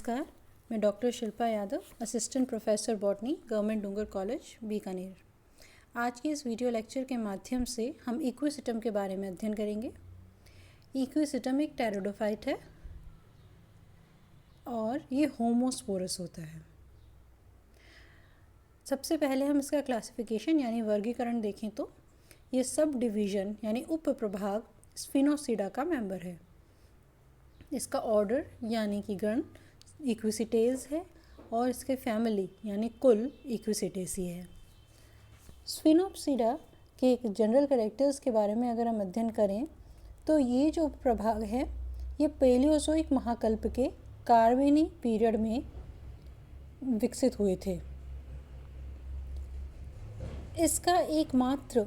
नमस्कार, मैं doctor Shilpa Yadav, assistant professor botany, government Dungar college, Bikaner. आज के इस वीडियो लेक्चर के माध्यम से हम इक्विसिटम के बारे में अध्ययन करेंगे। इक्विसिटम एक टेरिडोफाइट है और ये होमोस्पोरस होता है। सबसे पहले हम इसका क्लासिफिकेशन यानी वर्गीकरण देखें तो ये सब डिवीज़न यानी उप प्रभाग स्फिनोसिडा का मेंबर है। इसका ऑर्डर यानी कि गण इक्विसिटेज है और इसके फैमिली यानी कुल इक्विसिटेसी है। स्फिनोसिडा के एक जनरल कैरेक्टर्स के बारे में अगर हम अध्ययन करें तो ये जो प्रभाग है ये पेलियोजोइक महाकल्प के कार्बेनी पीरियड में विकसित हुए थे। इसका एकमात्र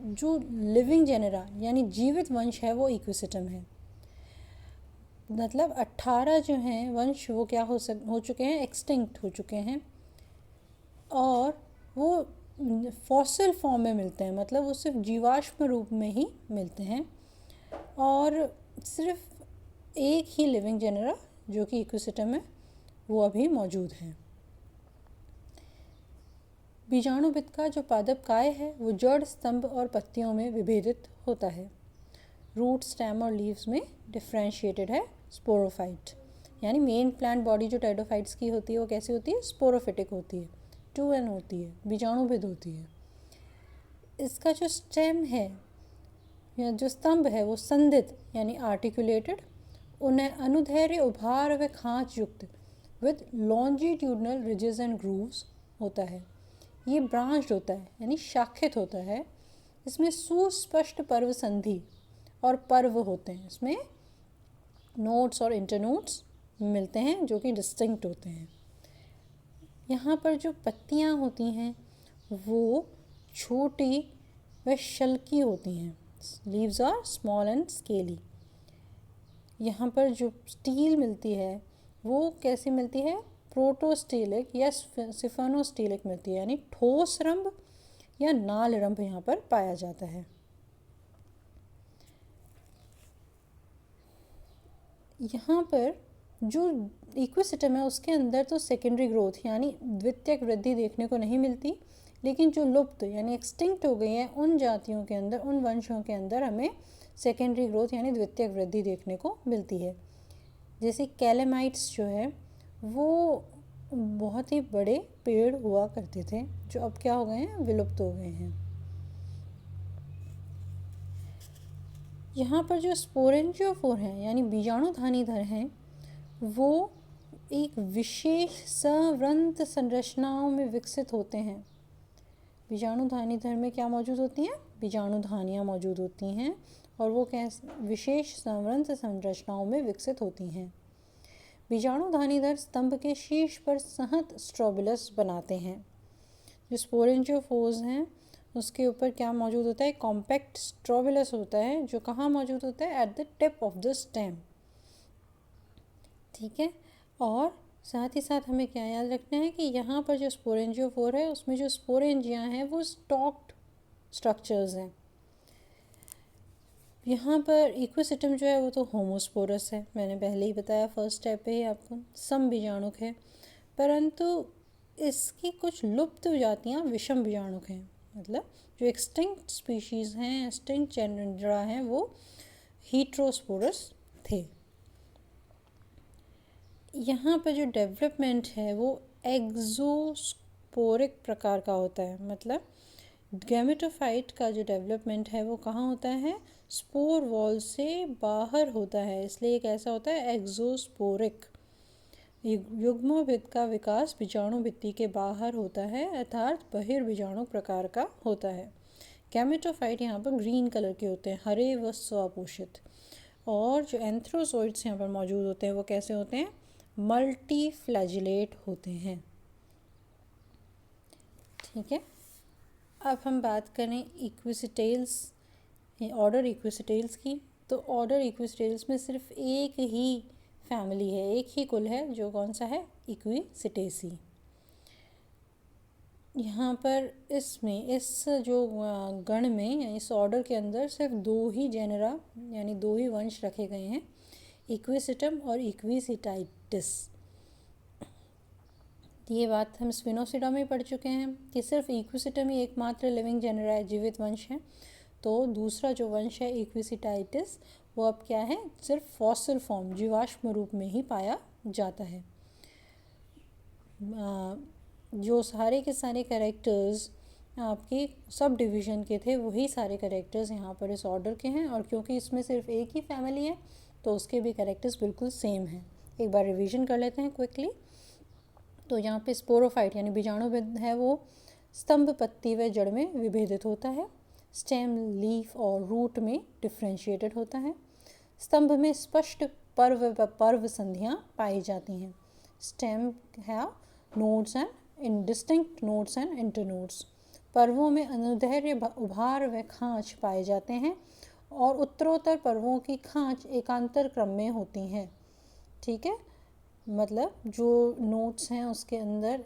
जो लिविंग जेनेरा यानी जीवित वंश है वो इक्विसिटम है। मतलब 18 जो हैं वंश वो क्या हो चुके हैं, एक्सटिंक्ट हो चुके हैं और वो फॉसिल फॉर्म में मिलते हैं, मतलब वो सिर्फ जीवाश्म रूप में ही मिलते हैं और सिर्फ एक ही लिविंग जेनेरा जो कि इक्विसिटम है वो अभी मौजूद है। बीजाणुविद का जो पादप काय है वो जड़, स्तंभ और पत्तियों में विभेदित होता है। रूट, स्टेम और लीव्स में डिफ्रेंशिएटेड है स्पोरोफाइट। यानी मेन प्लांट बॉडी जो टेरिडोफाइट्स की होती है वो कैसी होती है, स्पोरोफिटिक होती है, 2N होती है, बीजाणुविद होती है। इसका जो स्टेम है या जो स्तंभ है वो संधित यानी आर्टिकुलेटेड, उन्हें अनुदैर्घ्य उभार व खांच युक्त with longitudinal ridges and grooves होता है। ये ब्रांच्ड होता है यानी शाखित होता है। इसमें सुस्पष्ट पर्व संधि और पर्व होते हैं। इसमें नोड्स और इंटरनोड्स मिलते हैं जो कि डिस्टिंक्ट होते हैं। यहाँ पर जो पत्तियाँ होती हैं वो छोटी व शल्की होती हैं। Leaves are small and scaly. यहाँ पर जो स्टील मिलती है वो कैसी मिलती है, प्रोटोस्टेलिक या सिफानोस्टेलिक मिलती है, यानी ठोस रंभ या नाल रंभ यहाँ पर पाया जाता है। यहाँ पर जो इक्विसिटम है उसके अंदर तो सेकेंडरी ग्रोथ यानी द्वितीयक वृद्धि देखने को नहीं मिलती, लेकिन जो लुप्त यानी एक्सटिंक्ट हो गई है उन जातियों के अंदर, उन वंशों के अंदर हमें सेकेंडरी ग्रोथ यानी द्वितीयक वृद्धि देखने को मिलती है। जैसे कैलेमाइट्स जो है वो बहुत ही बड़े पेड़ हुआ करते थे जो अब क्या हो गए हैं, विलुप्त हो गए हैं। यहाँ पर जो स्पोरेंजियोफोर हैं यानी बीजाणुधानीधर हैं वो एक विशेष संवृंत संरचनाओं में विकसित होते हैं। बीजाणुधानीधर में क्या मौजूद होती हैं, बीजाणुधानियाँ मौजूद होती हैं और वो विशेष संवृंत संरचनाओं में विकसित होती हैं। बीजाणुधानीधर स्तंभ के शीर्ष पर संहत स्ट्रोबिलस बनाते हैं। जो स्पोरेंजियोफोर्स हैं उसके ऊपर क्या मौजूद होता है, कॉम्पैक्ट स्ट्रोबिलस होता है जो कहाँ मौजूद होता है, at the tip of the stem. ठीक है, और साथ ही साथ हमें क्या याद रखना है कि यहाँ पर जो स्पोरेंजियोफोर है उसमें जो स्पोरेंजिया हैं वो स्टॉक्ड स्ट्रक्चर्स हैं। यहाँ पर इक्विसिटम जो है वो तो होमोस्पोरस है, मैंने पहले ही बताया फर्स्ट स्टेप पे ही आपको, सम बीजाणुक है, परंतु इसकी कुछ लुप्त जातियाँ विषम बीजाणुक हैं। मतलब जो एक्सटिंक्ट स्पीशीज़ हैं, एक्सटिंक्ट जेनरा हैं वो हीट्रोस्पोरस थे। यहाँ पर जो डेवलपमेंट है वो एक्सोस्पोरिक प्रकार का होता है। मतलब गैमेटोफाइट का जो डेवलपमेंट है वो कहाँ होता है, स्पोर वॉल से बाहर होता है, इसलिए एक ऐसा होता है एक्सोस्पोरिक। युग्मोभिद का विकास बीजाणु भित्ति के बाहर होता है अर्थात बहिर्बीजाणु प्रकार का होता है। गैमेटोफाइट यहाँ पर ग्रीन कलर के होते हैं, हरे व स्वापोषित। और जो एंथ्रोजोइड्स यहाँ पर मौजूद होते हैं वो कैसे होते हैं, मल्टी फ्लैजिलेट होते हैं। ठीक है, अब हम बात करें इक्विसिटेल्स, ऑर्डर इक्विसिटेल्स की। तो ऑर्डर इक्विसिटेल्स में सिर्फ एक ही फैमिली है, एक ही कुल है, जो कौन सा है, इक्विसिटेसी। यहाँ पर इसमें इस जो गण में इस ऑर्डर के अंदर सिर्फ दो ही जेनेरा यानी दो ही वंश रखे गए हैं, इक्विसिटम और इक्विसिटाइट। इक्विसिटाइटिस। ये बात हम स्पिनोसिडा में पढ़ चुके हैं कि सिर्फ इक्विसिटम ही एकमात्र लिविंग जेनर है, जीवित वंश है। तो दूसरा जो वंश है इक्विसिटाइटिस, वो अब क्या है, सिर्फ फॉसिल फॉर्म, जीवाश्म रूप में ही पाया जाता है। जो सारे के सारे कैरेक्टर्स आपके सब डिवीज़न के थे, वही सारे कैरेक्टर्स यहाँ पर इस ऑर्डर के हैं, और क्योंकि इसमें सिर्फ एक ही फैमिली है तो उसके भी कैरेक्टर्स बिल्कुल सेम हैं। एक बार रिवीजन कर लेते हैं क्विकली। तो यहाँ पे स्पोरोफाइट यानी बीजाणुविद है, वो स्तंभ, पत्ती व जड़ में विभेदित होता है। स्टेम, लीफ और रूट में डिफ्रेंशिएटेड होता है। स्तंभ में स्पष्ट पर्व व पर्व संधियाँ पाई जाती हैं। स्टेम है nodes and indistinct nodes and internodes. पर्वों में अनुदैर्घ्य, उभार व खांच पाए जाते हैं, और उत्तरोत्तर पर्वों की खांच एकांतर क्रम में होती हैं। ठीक है, मतलब जो नोट्स हैं उसके अंदर,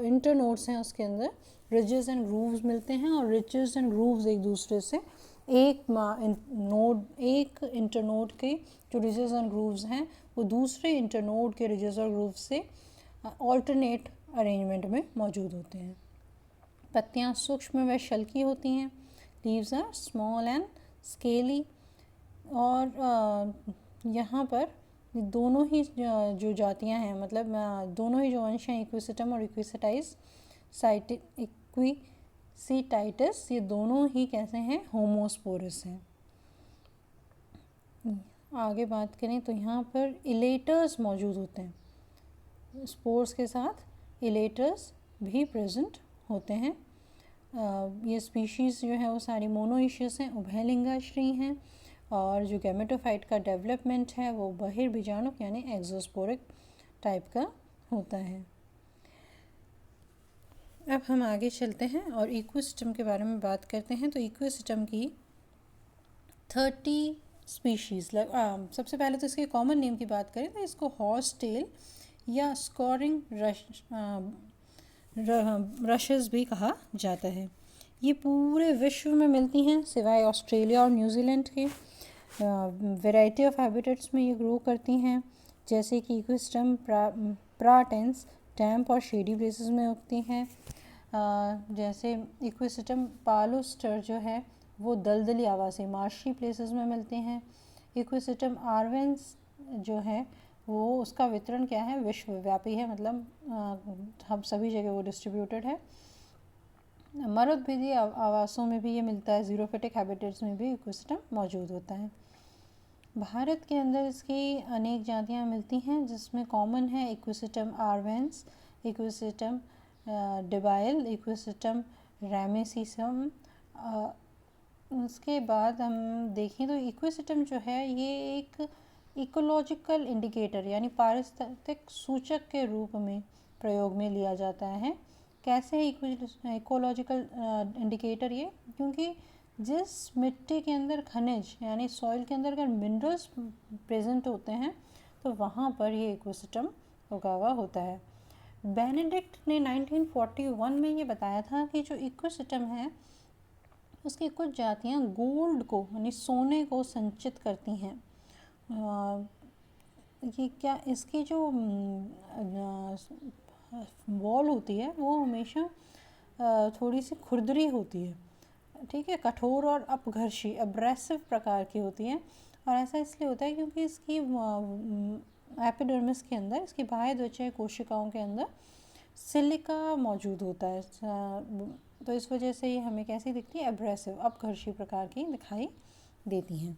इंटर नोट्स हैं उसके अंदर रिजेस एंड ग्रूव्स मिलते हैं, और रिजेस एंड ग्रूव्स एक दूसरे से एक इंटरनोड के जो रिजेस एंड ग्रूव्स हैं वो दूसरे इंटरनोड के रिजेस और ग्रूव्स से ऑल्टरनेट अरेंजमेंट में मौजूद होते हैं। पत्तियाँ सूक्ष्म व शल्की होती हैं। Leaves are small and scaly. और यहाँ पर दोनों ही जो जातियाँ हैं, मतलब दोनों ही जो वंश हैं, इक्विसिटम और इक्विसिटाइटिस, ये दोनों ही कैसे हैं, होमोस्पोरस हैं। आगे बात करें तो यहाँ पर इलेटर्स मौजूद होते हैं। स्पोर्स के साथ इलेटर्स भी प्रेजेंट होते हैं। ये स्पीशीज़ जो है वो सारी मोनोइशियस हैं, उभयलिंगाश्रयी हैं, और जो गैमेटोफाइट का डेवलपमेंट है वो बहिर्बीजाणुक यानी एक्सोस्पोरिक टाइप का होता है। अब हम आगे चलते हैं और इकोसिस्टम के बारे में बात करते हैं। तो इकोसिस्टम की 30 स्पीशीज़, सबसे पहले तो इसके कॉमन नेम की बात करें तो इसको हॉर्स टेल या स्कोरिंग रशेस भी कहा जाता है। ये पूरे विश्व में मिलती हैं सिवाय ऑस्ट्रेलिया और न्यूजीलैंड के। वैरायटी ऑफ हैबिटेट्स में ये ग्रो करती हैं, जैसे कि इकोसिस्टम प्राटेंस डैम्प और शेडी प्लेसेस में उगती हैं। जैसे इकोसिस्टम पालोस्टर जो है वो दलदली आवासी मार्शी प्लेसेस में मिलते हैं। इकोसिस्टम आर्वेंस जो है वो उसका वितरण क्या है, विश्वव्यापी है, मतलब हम सभी जगह वो डिस्ट्रीब्यूटेड है। मरुद्भिदीय आवासों में भी ये मिलता है। ज़ीरोफिटिक हैबिटेट्स में भी इकोसिस्टम मौजूद होता है। भारत के अंदर इसकी अनेक जातियाँ मिलती हैं, जिसमें कॉमन है इकोसिस्टम आर्वेंस, इकोसिस्टम डिबाइल, इकोसिस्टम रैमेसिसम। उसके बाद हम देखें तो इकोसिस्टम जो है ये एक इकोलॉजिकल इंडिकेटर यानी पारिस्थितिक सूचक के रूप में प्रयोग में लिया जाता है। कैसे है इकोलॉजिकल इंडिकेटर ये, क्योंकि जिस मिट्टी के अंदर खनिज यानी सॉइल के अंदर अगर मिनरल्स प्रेजेंट होते हैं तो वहाँ पर ये इकोसिस्टम उगा हुआ होता है। बेनेडिक्ट ने 1941 में ये बताया था कि जो इकोसिस्टम है उसकी कुछ जातियाँ गोल्ड को यानी सोने को संचित करती हैं। ये क्या, इसकी जो वॉल होती है वो हमेशा थोड़ी सी खुरदरी होती है, ठीक है, कठोर और अपघर्षी अब्रेसिव प्रकार की होती है। और ऐसा इसलिए होता है क्योंकि इसकी एपिडर्मिस के अंदर, इसकी बाह्य त्वचा कोशिकाओं के अंदर सिलिका मौजूद होता है। तो इस वजह से ये हमें कैसी दिखती है, एब्रेसिव अपघर्षी प्रकार की दिखाई देती हैं।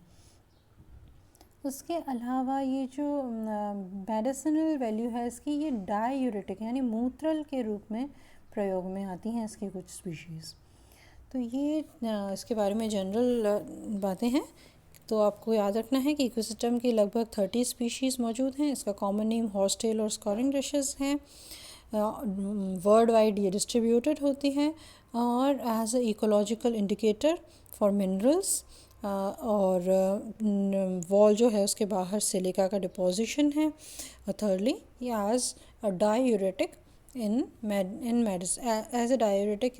उसके अलावा ये जो मेडिसिनल वैल्यू है इसकी, ये डायूरेटिक यानी मूत्रल के रूप में प्रयोग में आती हैं इसकी कुछ स्पीशीज़। तो ये इसके बारे में जनरल बातें हैं। तो आपको याद रखना है कि इकोसिस्टम की लगभग 30 स्पीशीज़ मौजूद हैं। इसका कॉमन नेम हॉर्स टेल और स्कोरिंग रशेस हैं। वर्ल्ड वाइड ये डिस्ट्रीब्यूटेड होती है और as a ecological indicator for minerals. और वॉल जो है उसके बाहर सिलिका का डिपोजिशन है। और थर्डली ये as a diuretic in medicine, as a diuretic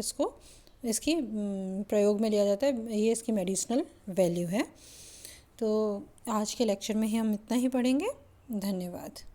इसकी प्रयोग में लिया जाता है। ये इसकी मेडिसिनल वैल्यू है। तो आज के लेक्चर में ही हम इतना ही पढ़ेंगे। धन्यवाद।